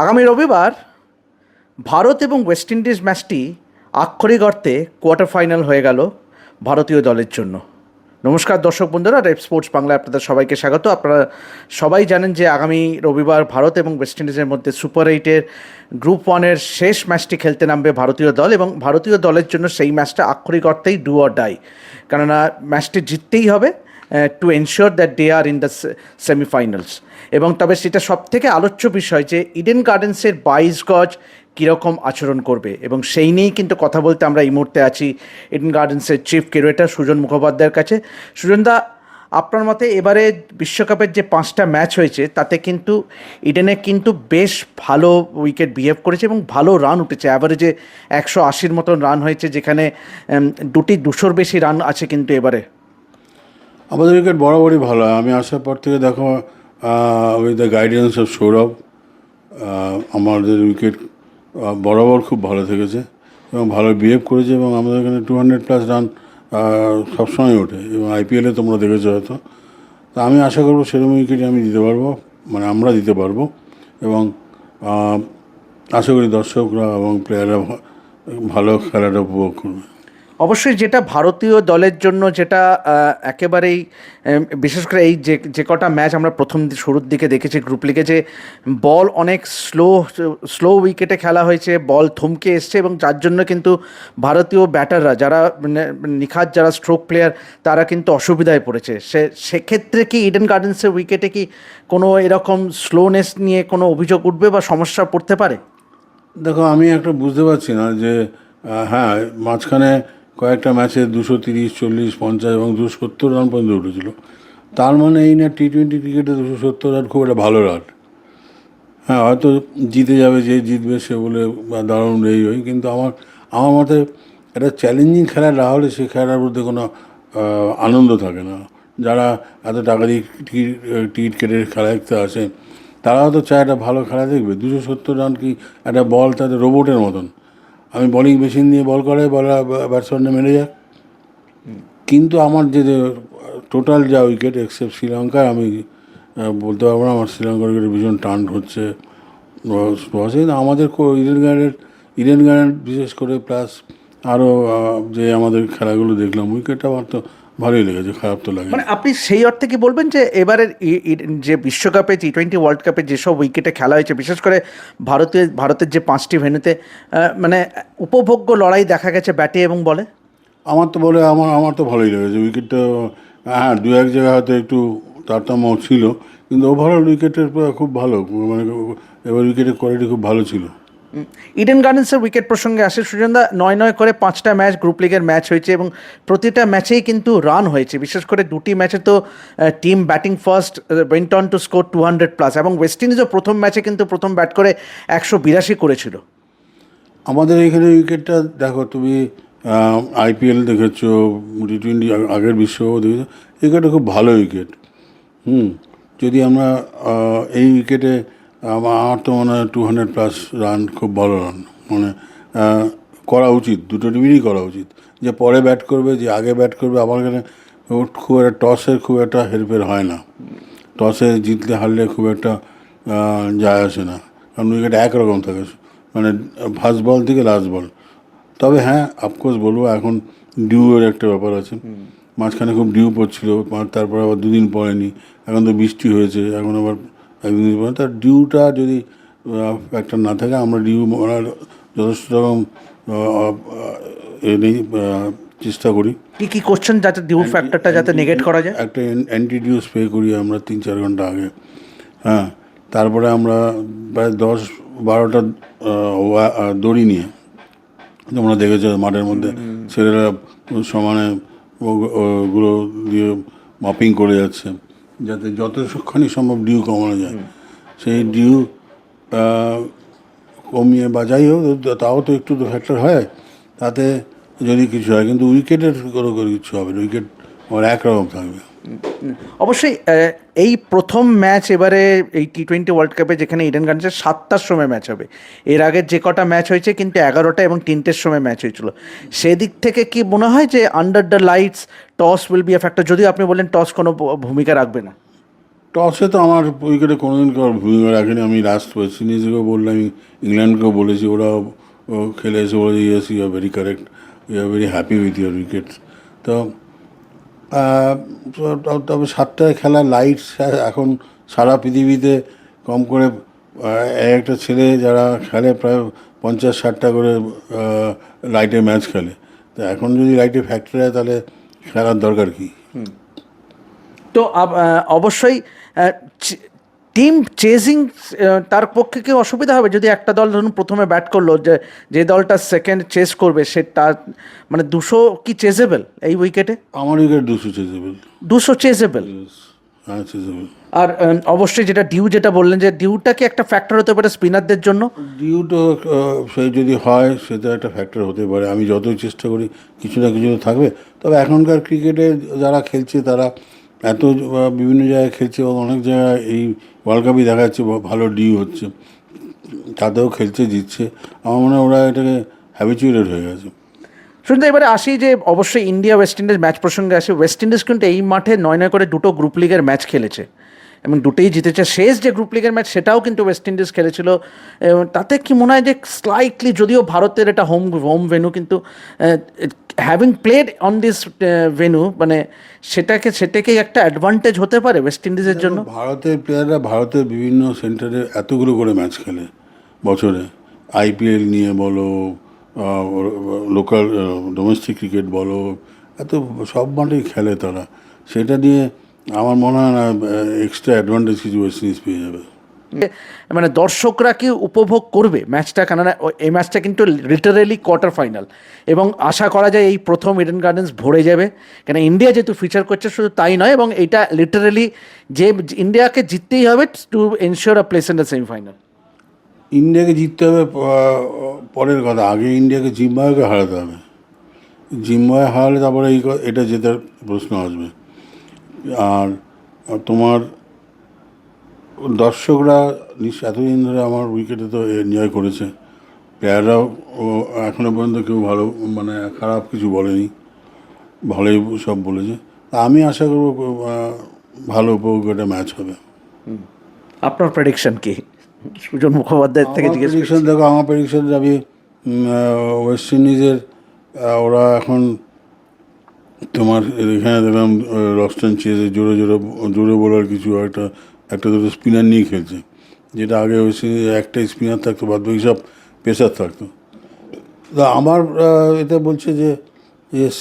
আগামী রবিবার ভারত এবং ওয়েস্ট ইন্ডিজ ম্যাচটি আক্ষরিক অর্থে কোয়ার্টার ফাইনাল হয়ে গেল ভারতীয় দলের জন্য। নমস্কার দর্শক বন্ধুরা, রেপ স্পোর্টস বাংলায় আপনাদের সবাইকে স্বাগত। আপনারা সবাই জানেন যে আগামী রবিবার ভারত এবং ওয়েস্ট ইন্ডিজের মধ্যে সুপার এইটের গ্রুপ ওয়ানের শেষ ম্যাচটি খেলতে নামবে ভারতীয় দল, এবং ভারতীয় দলের জন্য সেই ম্যাচটা আক্ষরিক অর্থেই ডু অর ডাই, কেননা ম্যাচটি জিততেই হবে to ensure that they are in the semifinals. এবং তবে সেটা সবথেকে আলোচ্য বিষয় যে ইডেন গার্ডেন্সের 22 গজ কীরকম আচরণ করবে, এবং সেই নিয়েই কিন্তু কথা বলতে আমরা এই মুহূর্তে আছি ইডেন গার্ডেন্সের চিফ কিউরেটর সুজন মুখোপাধ্যায়ের কাছে। সুজনদা, আপনার মতে এবারে বিশ্বকাপের যে 5টা ম্যাচ হয়েছে তাতে কিন্তু ইডেনে কিন্তু বেশ ভালো উইকেট বিহেভ করেছে এবং ভালো রান উঠেছে, অ্যাভারেজে 180-র মতন রান হয়েছে, যেখানে 200-র বেশি রান আছে কিন্তু এবারে। আমাদের উইকেট বরাবরই ভালো হয়। আমি আসার পর থেকে দেখো with the guidance of Sourav আমাদের উইকেট বরাবর খুব ভালো থেকেছে এবং ভালো বিহেভ করেছে, এবং আমাদের এখানে 200+ রান সবসময় ওঠে, এবং আইপিএলে তোমরা দেখেছো হয়তো। তা আমি আশা করবো সেরকম উইকেটই আমি দিতে পারবো, মানে আমরা দিতে পারবো, এবং আশা করি দর্শকরা এবং প্লেয়াররা ভালো খেলাটা উপভোগ করবে। অবশ্যই যেটা ভারতীয় দলের জন্য যেটা একেবারেই বিশেষ করে এই যে কটা ম্যাচ আমরা শুরুর দিকে দেখেছি গ্রুপ লিগে, যে বল অনেক স্লো উইকেটে খেলা হয়েছে, বল থমকে এসছে, এবং যার জন্য কিন্তু ভারতীয় ব্যাটাররা যারা নিখাত যারা স্ট্রোক প্লেয়ার তারা কিন্তু অসুবিধায় পড়েছে। সেক্ষেত্রে কি ইডেন গার্ডেন্সের উইকেটে কি কোনো এরকম স্লোনেস নিয়ে কোনো অভিযোগ উঠবে বা সমস্যা পড়তে পারে? দেখো, আমি একটা বুঝতে পারছি না যে হ্যাঁ, মাঝখানে কয়েকটা ম্যাচে 230, 40, 50 এবং 270 রান পর্যন্ত উঠেছিল। তার মানে এই না টি-20 ক্রিকেটে 270 রান খুব একটা ভালো রান। হ্যাঁ, হয়তো জিতে যাবে, যে জিতবে সে বলে দারুণ এই হয়, কিন্তু আমার মতে একটা চ্যালেঞ্জিং খেলা না হলে সে খেলার মধ্যে কোনো আনন্দ থাকে না। যারা এত টাকা দিয়ে টিকিট কেটে খেলা দেখতে আসে তারাও তো চায় একটা ভালো খেলা দেখবে। 270 রান কি একটা বল তাদের রোবটের মতন, আমি বোলিং মেশিন দিয়ে বল করে বলা ব্যাটসম্যানরা মেরে যাক। কিন্তু আমার যে টোটাল যা উইকেট এক্সেপ্ট শ্রীলঙ্কার, আমি বলতে পারবো না আমার শ্রীলঙ্কার উইকেটে ভীষণ টান হচ্ছে। আমাদের ইডেন গার্ডেন বিশেষ করে, প্লাস আরও যে আমাদের খেলাগুলো দেখলাম, উইকেটটা আমার তো ভালোই লেগেছে, খারাপ তো লাগে। মানে আপনি সেই অর্থে কি বলবেন যে এবারের যে বিশ্বকাপে টি-20 ওয়ার্ল্ড কাপে যেসব উইকেটে খেলা হয়েছে, বিশেষ করে ভারতের যে 5টি ভেন্যুতে, মানে উপভোগ্য লড়াই দেখা গেছে ব্যাটে এবং বলে? আমার তো ভালোই লেগেছে উইকেটটা। হ্যাঁ, 2-1 জায়গায় হয়তো একটু তারতম্য ছিল, কিন্তু ওভারঅল উইকেটের খুব ভালো, মানে এবার উইকেটের কোয়ালিটি খুব ভালো ছিল। ইডেন গার্ডেন্সের উইকেট প্রসঙ্গে আসে সুজনদা, 9 করে 5টা ম্যাচ গ্রুপ লিগের ম্যাচ হয়েছে, এবং প্রতিটা ম্যাচেই কিন্তু রান হয়েছে। বিশেষ করে 2টি ম্যাচে তো team batting first went on to score 200+, এবং ওয়েস্ট ইন্ডিজও প্রথম ম্যাচে কিন্তু প্রথম ব্যাট করে 182 করেছিল। আমাদের এখানে উইকেটটা দেখো, তুমি আইপিএল দেখেছো, টি-20 আগের বিশ্বকাপও দেখেছো, উইকেটটা খুব ভালো উইকেট। যদি আমরা এই উইকেটে, আমার তো মনে হয় 200+ রান খুব ভালো রান, মানে করা উচিত, দুটো টিমেরই করা উচিত। যে পরে ব্যাট করবে, যে আগে ব্যাট করবে, আমার এখানে খুব একটা টসের খুব একটা হেরফের হয় না। টসে জিতলে হারলে খুব একটা যায় আসে না, কারণ উইকেট একরকম থাকে, মানে ফার্স্ট বল থেকে লাস্ট বল। তবে হ্যাঁ, অফকোর্স বলবো এখন ডিউয়ের একটা ব্যাপার আছে। মাঝখানে খুব ডিউ পড়ছিল, তারপর আবার 2 দিন পরেনি, এখন তো বৃষ্টি হয়েছে, এখন আবার 1 দিন পরে। তার ডিউটা যদি একটা না থাকে, আমরা ডিউ মারার যথেষ্ট রকম নেই, চেষ্টা করি। কি করছেন যাতে ডিউ ফ্যাক্টরটা যাতে নেগেট করা যায়? একটা অ্যান্টি ডিউ স্প্রে করি আমরা 3-4 ঘন্টা আগে। হ্যাঁ, তারপরে আমরা প্রায় 10-12টা দড়ি নিয়ে, তোমরা দেখেছো মাঠের মধ্যে ছেলেরা সমানে ওগুলো দিয়ে মপিং করে যাচ্ছে, যাতে যতখানি সম্ভব ডিউ কমানো যায়। সেই ডিউ কমিয়ে বা যাই হোক, তাও তো একটু তো ফ্যাক্টর হয় তাতে, যদি কিছু হয়। কিন্তু উইকেটের কোনো কিছু হবে না, উইকেট আমার একরকম থাকবে। অবশ্যই এই প্রথম ম্যাচ এবারে এই টি-20 ওয়ার্ল্ড কাপে, যেখানে ইডেন গার্ডেন্সের 7টার সময় ম্যাচ হবে। এর আগের যে কটা ম্যাচ হয়েছে কিন্তু 11টা এবং 3টের সময় ম্যাচ হয়েছিল। সেদিক থেকে কি মনে হয় যে under the lights toss will B A factor? যদিও আপনি বললেন টস কোনো ভূমিকা রাখবে না। টসে তো আমার উইকেটে কোনোদিন কারোর ভূমিকা রাখেনি। আমি লাস্ট ওয়েস্ট ইন্ডিজকেও বললাম, ইংল্যান্ডকেও বলেছি, ওরাও খেলে এসে বলে yes you are very correct, you are very happy with your wickets. তো তবে 7টায় খেলা লাইট এখন সারা পৃথিবীতে কম করে একটা ছেলে যারা খেলে প্রায় 50-60টা করে লাইটে ম্যাচ খেলে। তো এখন যদি লাইটে ফ্যাক্টরি হয় তাহলে খেলার দরকার কী? তো অবশ্যই টিম চেজিং তার পক্ষে কি অসুবিধা হবে যদি একটা দল ধরুন প্রথমে ব্যাট করলো, যে দলটা সেকেন্ড চেস করবে সে তার মানে 200 কি চেজেবল এই উইকেটে? আমার উইকেট 200 চেজেবল। 200 চেজেবল। হ্যাঁ, চেজেবল। আর অবশ্যই যেটা বললেন যে ডিউটা কি একটা ফ্যাক্টর হতে পারে স্পিনারদের জন্য? ডিউ তো সেই যদি হয় সেটা একটা ফ্যাক্টর হতে পারে। আমি যতই চেষ্টা করি কিছু না কিছু তো থাকবে। তবে এখনকার ক্রিকেটে যারা খেলছে তারা এত বিভিন্ন জায়গায় খেলছে এবং অনেক জায়গায় এই ওয়ার্ল্ড কাপই দেখা যাচ্ছে ভালো ডিউ হচ্ছে, তাতেও খেলছে, জিতছে। আমার মনে হয় ওরা এটাকে হ্যাবিচুয়েটেড হয়ে গেছে। শুনতে এবারে আসি যে অবশ্যই ইন্ডিয়া ওয়েস্ট ইন্ডিজ ম্যাচ প্রসঙ্গে আসি। ওয়েস্ট ইন্ডিজ কিন্তু এই মাঠে 9 করে 2টো গ্রুপ লিগের ম্যাচ খেলেছে এবং দুটোই জিতেছে। শেষ যে গ্রুপ লিগের ম্যাচ সেটাও কিন্তু ওয়েস্ট ইন্ডিজ খেলেছিল। তাতে কি মনে হয় যে স্লাইটলি, যদিও ভারতের এটা হোম ভেন্যু, কিন্তু having played on this venue মানে সেটাকেই একটা অ্যাডভান্টেজ হতে পারে ওয়েস্ট ইন্ডিজের জন্য। ভারতের প্লেয়াররা ভারতের বিভিন্ন সেন্টারে এতগুলো করে ম্যাচ খেলে বছরে, আইপিএল নিয়ে বলো, লোকাল ডোমেস্টিক ক্রিকেট বলো, এত সব মাঠেই খেলে তারা। সেটা নিয়ে আমার মনে হয় না এক্সট্রা অ্যাডভান্টেজ কিছু ওয়েস্ট ইন্ডিজ পেয়ে যাবে। মানে দর্শকরা কি উপভোগ করবে ম্যাচটা? কেননা এই ম্যাচটা কিন্তু লিটারেলি কোয়ার্টার ফাইনাল এবং আশা করা যায় এই প্রথম ইডেন গার্ডেন্স ভরে যাবে। কেন ইন্ডিয়া যেহেতু ফিচার করছে, শুধু তাই নয়, এবং এটা লিটারেলি যে ইন্ডিয়াকে জিততেই হবে to ensure a place in the semifinal. ইন্ডিয়াকে জিততে হবে পরের কথা, আগে ইন্ডিয়াকে জিম্বাবুয়েকে হারাতে হবে। জিম্বাবুয়ে হারালে তারপরে এটা জেতার প্রশ্ন আসবে। আর তোমার দর্শকরা এতদিন ধরে আমার উইকেটে তো এনজয় করেছে, প্লেয়াররাও এখনও পর্যন্ত কেউ ভালো মানে খারাপ কিছু বলেনি, ভালোই সব বলেছে। আমি আশা করবো ভালো উপভোগ একটা ম্যাচ হবে। আপনার প্রেডিকশন কি? সুজন মুখোপাধ্যায়ের থেকে জিজ্ঞেস করছি। প্রেডিকশন দেখো, আমার প্রেডিকশন যাবে ওয়েস্ট ইন্ডিজের। ওরা এখন তোমার এখানে দেখলাম রস্টন চেজে জোরে বোলার কিছু একটা দুটো স্পিনার নিয়ে খেলছে, যেটা আগে ওয়েস্ট ইন্ডিজে একটাই স্পিনার থাকতো, বাদ বাকি সব পেসার থাকতো। তা আমার এটা বলছে যে ইয়েস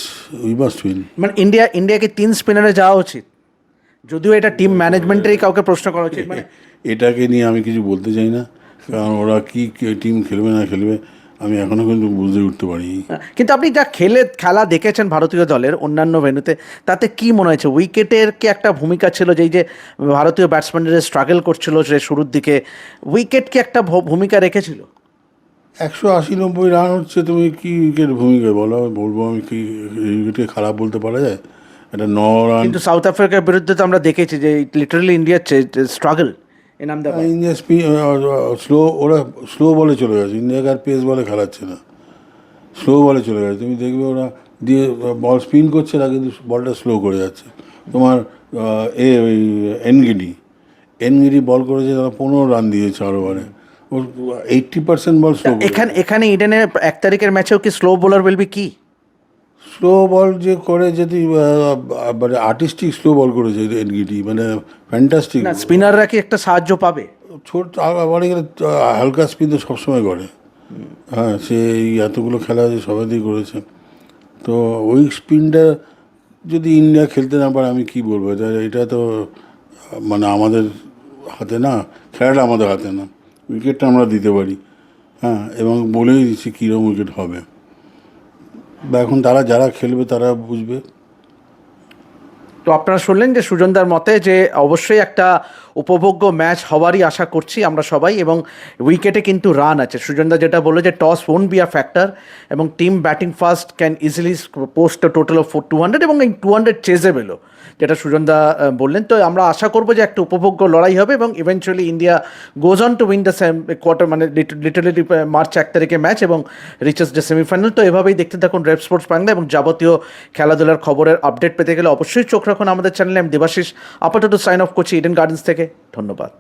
উই মাস্ট উইন। মানে ইন্ডিয়াকে 3 স্পিনারে যাওয়া উচিত, যদিও এটা টিম ম্যানেজমেন্টেরই কাউকে প্রশ্ন করা উচিত। মানে এটাকে নিয়ে আমি কিছু বলতে চাই না, কারণ ওরা কী টিম খেলবে না খেলবে আমি এখনও কিন্তু বুঝতে উঠতে পারিনি। কিন্তু আপনি যা খেলা দেখেছেন ভারতীয় দলের অন্যান্য ভেন্যুতে, তাতে কি মনে হয়েছে? উইকেটের কি একটা ভূমিকা ছিল? যে ভারতীয় ব্যাটসম্যানরা স্ট্রাগল করছিল যে শুরুর দিকে, উইকেট কি একটা ভূমিকা রেখেছিল? 180-90 রান হচ্ছে, তুমি কি উইকেট ভূমিকা বলবো আমি কি উইকেটকে খারাপ বলতে পারা যায়? এটা 9 রান। কিন্তু সাউথ আফ্রিকার বিরুদ্ধে তো আমরা দেখেছি যে লিটারালি ইন্ডিয়ার স্ট্রাগল ইন আহমেদাবাদ। ইন্ডিয়া ওরা স্লো বলে চলে গেছে, ইন্ডিয়াকে আর পেস বলে খেলাচ্ছে না, স্লো বলে চলে গেছে। তুমি দেখবে ওরা দিয়ে বল স্পিন করছে না, কিন্তু বলটা স্লো করে যাচ্ছে। তোমার ওই এনগিডি বল করেছে, তারা 15 রান দিয়েছে আরো ওভারে। 80% বল স্লো। এখানে ইডেনের 1 তারিখের ম্যাচেও কি স্লো বোলার বলবি কি? স্লো বল যে করে, যদি মানে আর্টিস্টিক স্লো বল করেছে এনগিডি, মানে ফ্যান্টাস্টিক। না, স্পিনাররা কি একটা সাহায্য পাবে? ছোট বলে গেলে হালকা স্পিন তো সবসময় করে। হ্যাঁ, সে এই এতগুলো খেলা যে সবাই করেছে। তো ওই স্পিনটা যদি ইন্ডিয়া খেলতে না পারে আমি কি বলবো? এটা তো মানে আমাদের হাতে না, খেলাটা আমাদের হাতে না, উইকেটটা আমরা দিতে পারি। হ্যাঁ, এবং বলেই দিচ্ছি কীরকম উইকেট হবে, বা এখন যারা খেলবে তারা বুঝবে। তো আপনারা শুনলেন যে সুজনদার মতে যে অবশ্যই একটা উপভোগ্য ম্যাচ হওয়ারই আশা করছি আমরা সবাই, এবং উইকেটে কিন্তু রান আছে। সুজনদা যেটা বললো যে toss won't be a factor, এবং team batting first can easily post a total of 200, এবং এই 200 চেজেবেলও, যেটা সুজনদা বললেন। তো আমরা আশা করবো যে একটা উপভোগ্য লড়াই হবে এবং eventually India goes on to win the quarter, মানে লিটারেলি মার্চ 1 তারিখে ম্যাচ এবং রিচেস দ্য সেমিফাইনাল। তো এভাবেই দেখতে থাকুন রেপ স্পোর্টস বাংলা, এবং যাবতীয় খেলাধুলার খবরের আপডেট পেতে গেলে অবশ্যই চোখ রাখুন আমাদের চ্যানেলে। আমি দেবাশিস আপাতত সাইন অফ করছি ইডেন গার্ডেন্স থেকে। ধন্যবাদ।